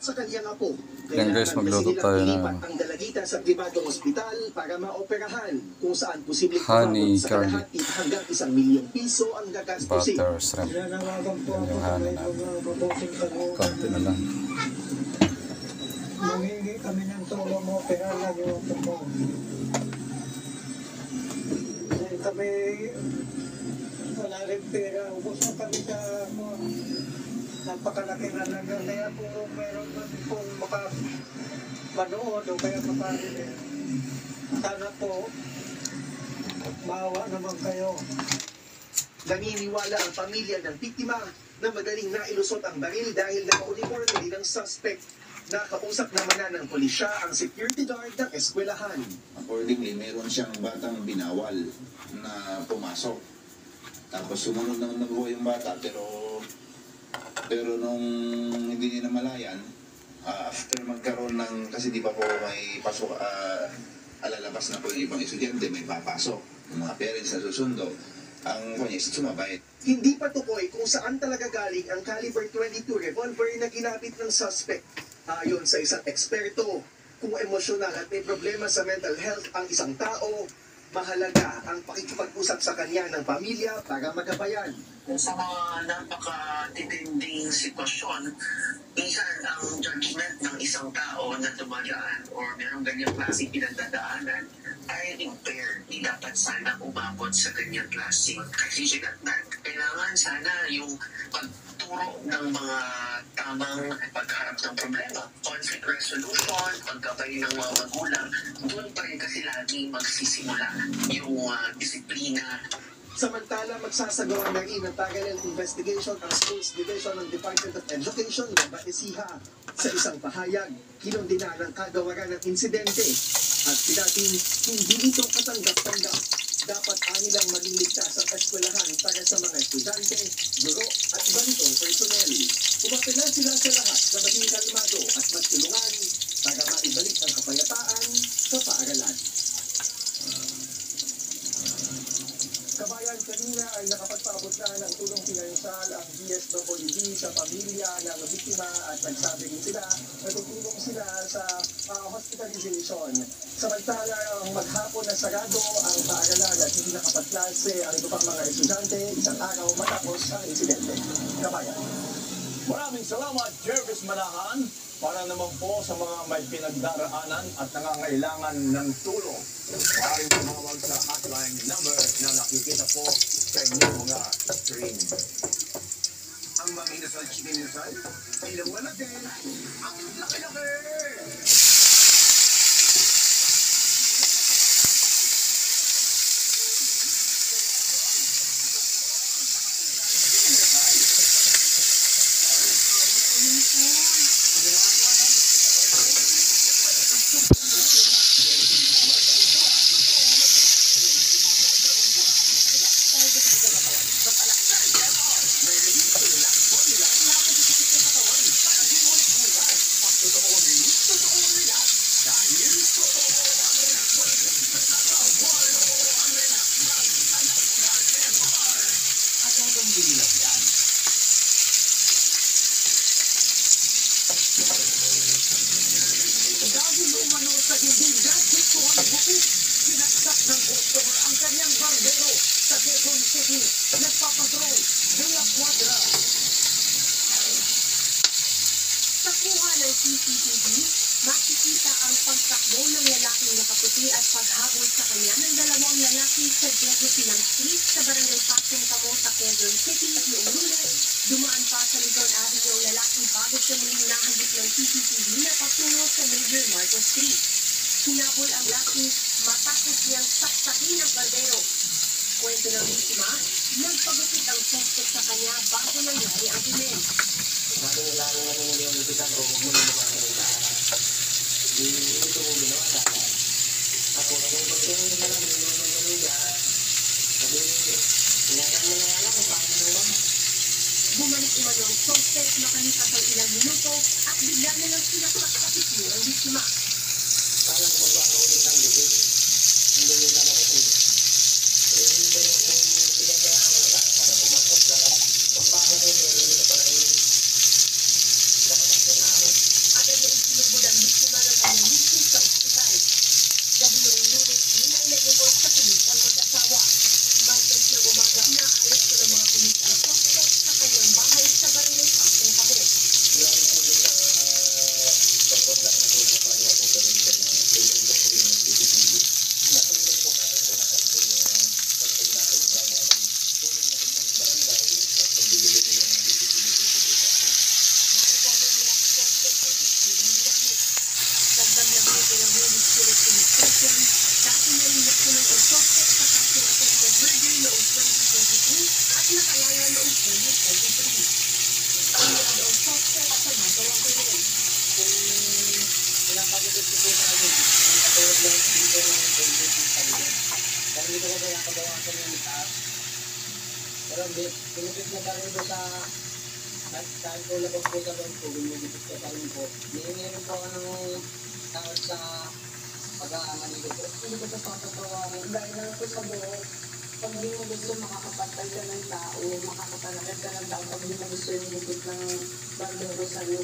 sa kanyang apo. Yan guys, magluto tayo ng ang dalagita sa pribadong ospital para maoperahan kung saan posibleng honey sa garlic kalahati hanggang 1 milyong piso ang gagastusin. butter shrimp. Yan yung honey na. Konti na lang. Mangingi kami ng tulong mo, pero lang yung po. Kami, wala rin pera. Ubus na kami sa napakalaki na lang. Kaya puro meron kung manood o kaya kaparinig. Sana po, maawa naman kayo. Naniniwala ang pamilya ng biktima na madaling nailusot ang baril dahil naka-uniforme din ang suspect. Nakausap naman na ng pulisya ang security guard ng eskwelahan. Accordingly, meron siyang batang binawal na pumasok. Tapos sumunod naman na buhay yung bata, pero nung hindi niya namalayan, after magkaroon ng, kasi di pa po may pasok, alalabas na po yung ibang estudyante, may papasok. Yung mga parents na susundo, ang kanyang sumabay. Hindi pa tukoy kung saan talaga galing ang caliber 22 revolver na ginamit ng suspect. Ayon sa isang eksperto, kung emosyonal at may problema sa mental health ang isang tao, mahalaga ang pakikipag-usap sa kanya ng pamilya para magabayan. Sa mga napakatitinding sitwasyon, minsan ang judgment ng isang tao na dumadaan or merong ganyang klaseng pinagdadaanan ay impaired. Di dapat sana umabot sa ganyang klaseng confusion at kailangan sana yung pagturo ng mga tamang pagharap ng problema, conflict resolution, paggabay ng mga magulang, doon pa rin kasi lagi magsisimula yung disiplina. Samantala, magsasagawa na rin ng parallel investigation ang Schools Division ng Department of Education ng Baesiha. Sa isang pahayag, kinundina ng kagawaran ng insidente at sinating hindi ito katanggap-tanggap. Dapat anilang maging ligtas ang eskwelahan para sa mga estudyante, guro at iba nitong personnel. Umapilan sila sa lahat na maging kalmado at magtulungan para maibalik ang kapayapaan sa paaralan. Kabayan, kanina ay nakapagpaabot na ng tulong pinansyal ang DSWD sa pamilya ng biktima at nagsabi rin sila na tutulong sila sa hospitalization. Samantala, maghapon na sarado ang paaralan at hindi nakapagklase ang iba pang mga estudyante isang araw matapos ang insidente. Kabayan. Maraming salamat, Jervis Manahan, para naman po sa mga may pinagdaraanan at nangangailangan ng tulong. Maraming tumawag sa hotline number na nakikita po sa inyong mga screen. Ang mga inasal chikinisal, ilawan natin ang laki-laki! Dahil umano sa hindi nagustuhan bukid, sinaksak ng doktor ang kanyang barbero sa Quezon City. Nagpapatrol, Villa Cuadra. Sa kuha ng CCTV, makikita ang pagtakbo ng lalaking nakaputi at paghabol sa kanya ng dalawang lalaki sa Diego Silang Street sa Barangay Pasong Tamo sa Quezon City noong Lunes. Dumaan pa sa Luzon Avenue ang lalaki bago siya muling nahagip ng CCTV na patungo sa Major Marcos Street. Hinabol ang laki matapos niyang saksakin ng barbero. Kwento ng biktima, nagpagupit ang suspect sa kanya bago nangyari ang krimen. Bago nila natin yung lupitan ko, huwag mo na mga ito mo ginawa sa akin. Ako, kung pagtingin ka lang, hindi mo naman galuga. Sabi, tinatang mo na nga lang kung paano naman. Bumalik umano ang suspect makalipas ang ilang minuto at bigla na lang sinaksak sa pisngi ang biktima. Kala ko magbago ulit ng lupit. Hindi nyo naman kasi. Pero kung pinagawa mo na para pumasok ka, kung paano mo meron ito pala yun. Nakatakbo na ako. ko po sa amin. Ang katulad lang dito ng tubig sa likod. Dahil dito ko kaya kabawasan yung taas. Pero pinipit na pa rin po sa kahit po labag po sa doon po, binibigit ko pa rin po. Nihingirin po ako ng tawad sa pag-aamanilo po. Hindi ko ito papatawarin dahil lang po sa buhok. Pag di mo gusto makakapatay ka ng tao, makakapanagat ka ng tao, pag di mo gusto yung bukit ng bandong Rosario.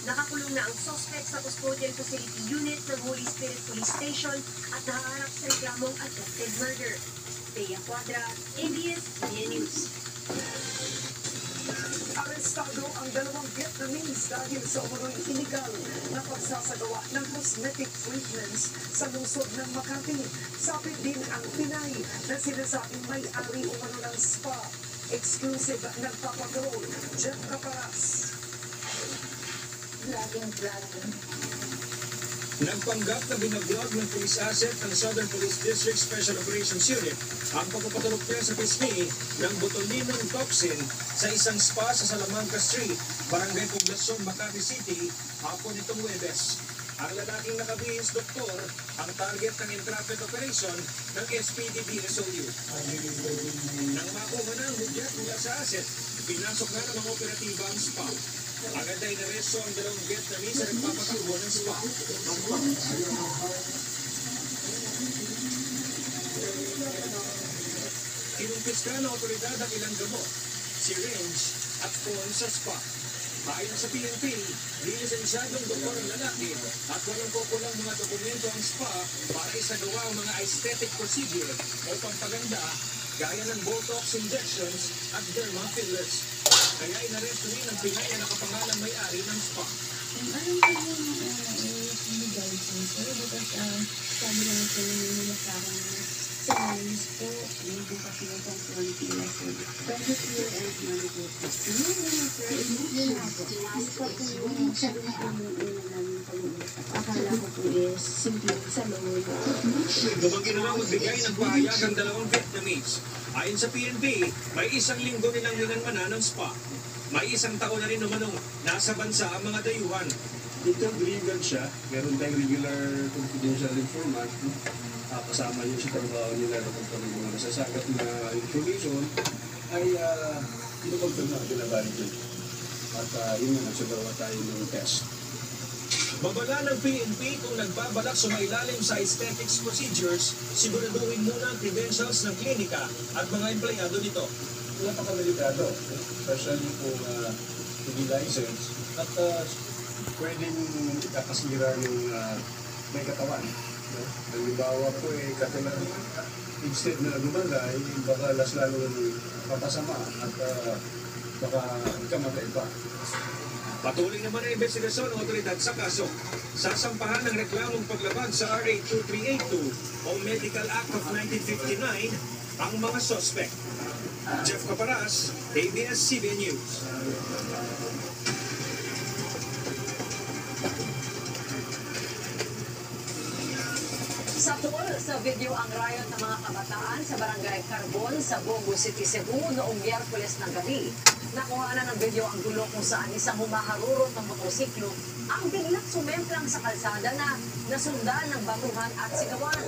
Nakakulong na ang suspect sa Custodial Facility Unit ng Holy Spirit Police Station at nahaharap sa reklamong attempted murder. Thea Quadra, ABS-CBN News. Arestado ang dalawang Vietnamese dahil sa umunoy illegal na pagsasagawa ng cosmetic treatments sa lungsod ng Makati. Sapit din ang Pinay na sinasabing may-ari umano ng spa. Exclusive nagpapatrol, Jeff Caparas. Vlogging. Nagpanggap na binablog ng police asset ng Southern Police District Special Operations Unit ang pagpapatulog niya sa pisngi ng botulinong toxin sa isang spa sa Salamanca Street, Barangay Poblacion, Makati City, hapon itong Huwebes. Ang lalaking nakabihis doktor ang target ng entrapment operation ng SPD-DSOU. Nang makuha na ang hudyat mula sa asset, pinasok na ng mga operatiba ang spa. Agad ay naresto ang dalawang Vietnamese na nagpapatakbo ng spa. Kinumpiska ng otoridad ang ilang gamot, syringe at phone sa spa. Ayon sa PNP, linisensyadong doktor ang lalaki at walang kukulang mga dokumento ang spa para isagawa ang mga aesthetic procedure o pampaganda gaya ng Botox injections at derma fillers. Kaya inaresto rin ang Pinay na nakapangalang may-ari ng spa. Alam ko yung illegal po, sir, because sabi lang po nila sa akin sa names po, hindi pa sila pang 20 na po. Pedicure and manicure po. Yun naman, sir, yun na po. Hindi pa po yung sabi na po yung una namin pag-ulit. Akala ko po is simple sa loob. Gawang ginawa magbigay ng pahayag ang dalawang Vietnamese. Ayon sa PNP, may isang linggo nilang minanmanan ng spa. May isang taon na rin namanong nasa bansa ang mga dayuhan. Detailed legal siya, meron tayong regular confidential informant. Kasama yun sa trabaho nila na kung mga nasasagat na information ay pinukonfirm na binabalidate. At yun nga, nagsagawa tayo ng test. Babala ng PNP kung nagbabalak sumailalim sa aesthetics procedures, siguraduhin muna ang credentials ng klinika at mga empleyado nito. Napakadelikado, especially kung hindi license at pwedeng ikakasira yung may katawan. No? Halimbawa po, katulad, instead na lumalay, baka lalo papasama at baka ikamatay pa. Patuloy naman ang investigasyon ng otoridad sa kaso. Sasampahan ng reklamong paglabag sa RA 2382 o Medical Act of 1959 ang mga suspect. Jeff Caparas, ABS-CBN News. Sa tour sa video ang riot ng mga kabataan sa Barangay Carbon sa Bogo City, Cebu noong Miyerkules ng gabi. Nakuha ng video ang gulo kung saan isang humaharurot ng motosiklo ang biglang sumemplang sa kalsada na nasundan ng batuhan at sigawan.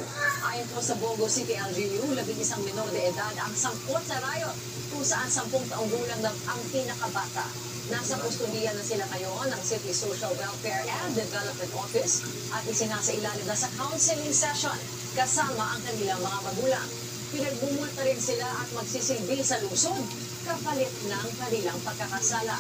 Ayon po sa Bogo City LGU, 11 minor de edad ang sangkot sa riot kung saan 10 taong gulang lang ang pinakabata. Nasa kustudiya na sila ngayon ng City Social Welfare and Development Office at isinasailalim na sa counseling session kasama ang kanilang mga magulang. Pinagbumulta rin sila at magsisilbi sa lungsod kapalit ng kanilang pagkakasala.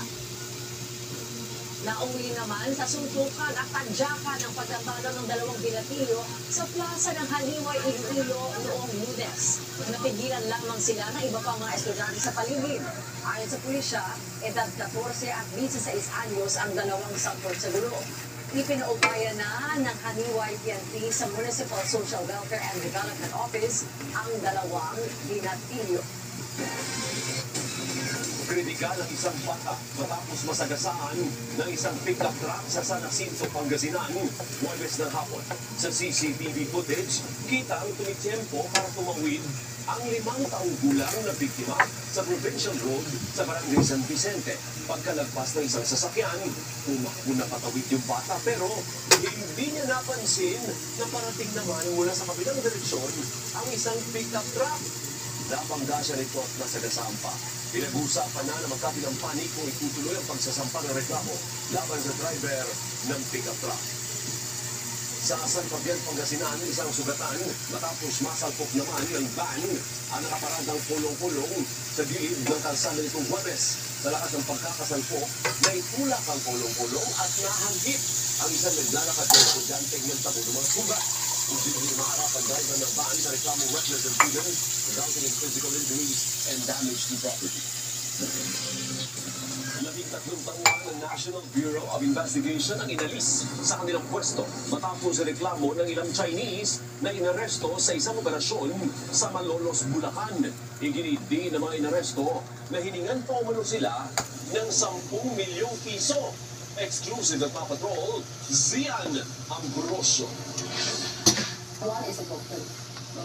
Nauwi naman sa suntukan at tadyakan ng pagtatalo ng dalawang binatilyo sa plaza ng Haliway, Iloilo noong Lunes. Napigilan lamang sila ng iba pang mga estudyante sa paligid. Ayon sa pulisya, edad 14 at 16 anyos ang dalawang sangkot sa gulo. Ipinaubaya na ng Haliway PNP sa Municipal Social Welfare and Development Office ang dalawang binatilyo. Kritikal ang isang bata matapos masagasaan ng isang pickup truck sa San Jacinto, Pangasinan, Huwebes ng hapon. Sa CCTV footage, kita ang tumitiyempo para tumawid ang 5 taong gulang na biktima sa Provincial Road sa Barangay San Vicente. Pagkalagpas ng isang sasakyan, tumakbo na patawid yung bata pero hindi niya napansin na parating naman mula sa kabilang direksyon ang isang pickup truck. Nabangga siya nito at nasagasaan pa. Pinag-uusapan na magkabilang panik kung itutuloy ang pagsasampa ng reklamo laban sa driver ng pickup truck. Sa San Fabian, Pangasinan, isang sugatan matapos masalpok naman ng van ang nakaparadang pulong-pulong sa gilid ng kalsada nitong Huwebes. Sa lakas ng pagkakasalpok, naitulak ang pulong-pulong at nahagip ang isang naglalakad ng estudyanteng nagtabo ng mga sugat. Kung sino maharap ang driver ng van na reklamo reckless imprudence, resulting in physical injuries and damage to property. 13 tauhan ng National Bureau of Investigation ang inalis sa kanilang pwesto matapos sa reklamo ng ilang Chinese na inaresto sa isang operasyon sa Malolos, Bulacan. Iginit din ng mga inaresto na hiningan pa umano sila ng 10 milyong piso. Exclusive at Papatrol, Zian Ambrosio.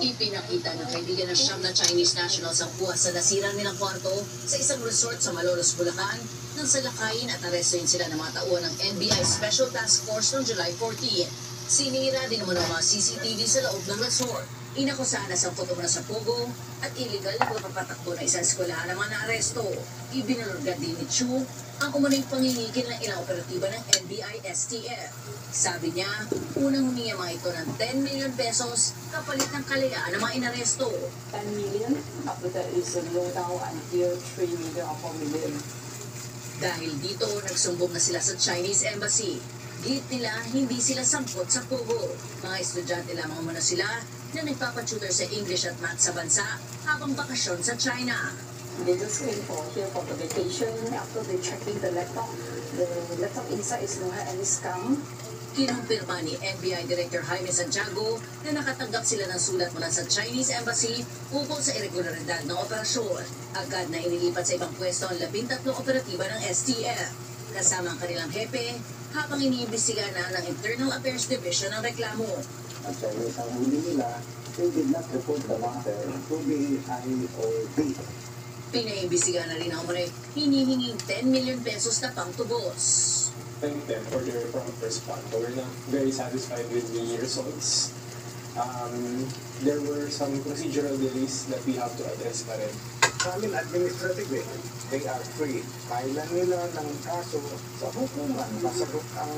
Ipinakita ng kaibigan ng siyam na Chinese nationals ang buwas sa nasirang nilang kwarto sa isang resort sa Malolos, Bulacan nang salakayin at arestuin sila ng mga tauhan ng NBI Special Task Force noong July 14. Sinira din naman ang mga CCTV sa loob ng resort. Inakusahan na 10 na sa Pogo at illegal na pagpapatakbo ng isang eskwelahan ng mga naaresto. Ibinalurgad din ni Chu ang umunang pangingigil ng ilang operatiba ng NBI STF. Sabi niya, unang humingi mga ito ng 10 million pesos kapalit ng kalayaan ng mga inaresto. 10 million, after that is low down until 3 million or 4 million. Dahil dito, nagsumbong na sila sa Chinese Embassy. Git nila, hindi sila sangkot sa Pogo. Mga estudyante lamang muna sila na nagpapatutor sa English at Math sa bansa habang bakasyon sa China. They just came here for the vacation. After they checking the laptop inside is no have any scam. Kinumpirma ni NBI Director Jaime Santiago na nakatanggap sila ng sulat mula sa Chinese Embassy ukol sa irregularidad ng operasyon. Agad na inilipat sa ibang pwesto ang 13 operatiba ng STF. Kasama ang kanilang hepe habang iniimbestiga na ng Internal Affairs Division ang reklamo. Ang Chinese ang huli nila, they did not report the matter to the IOD. Pinaimbestiga na rin ang umunay hinihinging 10 million pesos na pangtubos. Thank them for their prompt response. We're not very satisfied with the results. There were some procedural delays that we have to address pa rin. Sa amin, administrative they are free. Kailan nila ng kaso sa hukuman, masagot ang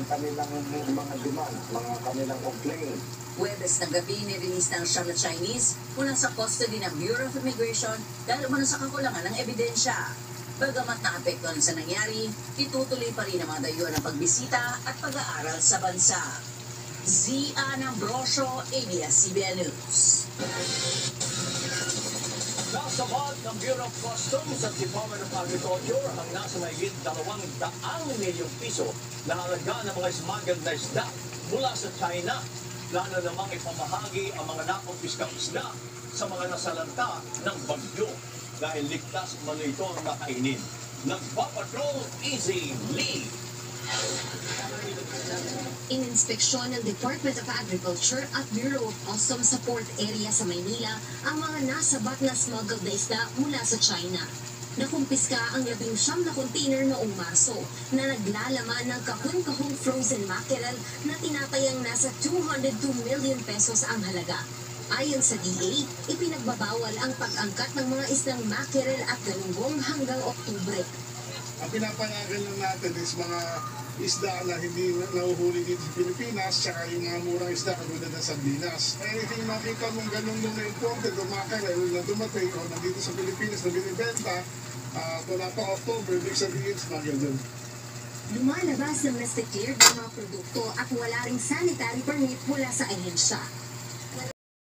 kanilang mga demand, mga kanilang complaint. Huwebes ng gabi, nirilis ng siyam na Chinese mula sa custody ng Bureau of Immigration dahil umano sa kakulangan ng ebidensya. Bagamat naapektuhan sa nangyari, itutuloy pa rin ang mga dayuhan ng pagbisita at pag-aaral sa bansa. Zian Ambrosio, ABS-CBN News. Nasabat ng Bureau of Customs at Department of Agriculture ang nasa mahigit 200 milyong piso na halaga ng mga smuggled na isda mula sa China. Plano namang ipamahagi ang mga nakumpiskang isda sa mga nasalanta ng bagyo dahil ligtas man ito ang nakainin. Nagpapatrol, Easy Lee. Ininspeksyon ng Department of Agriculture at Bureau of Customs sa port area sa Maynila ang mga nasabat na smuggled na isda mula sa China. Nakumpiska ang 19 na container noong Marso na naglalaman ng kahon-kahong frozen mackerel na tinatayang nasa 202 million pesos ang halaga. Ayon sa DA, ipinagbabawal ang pag-angkat ng mga isdang mackerel at galunggong hanggang Oktubre. Ang pinapangagal lang natin is mga isda na hindi nahuhuli dito sa Pilipinas, tsaka yung mga murang isda katulad ng sardinas. Anything makita mong ganun nung na-imported o mackerel na dumating o nandito sa Pilipinas na binibenta, wala pa October, big sabihin, smuggle dun. Lumalabas ng na-cleared ng mga produkto at wala ring sanitary permit mula sa ahensya.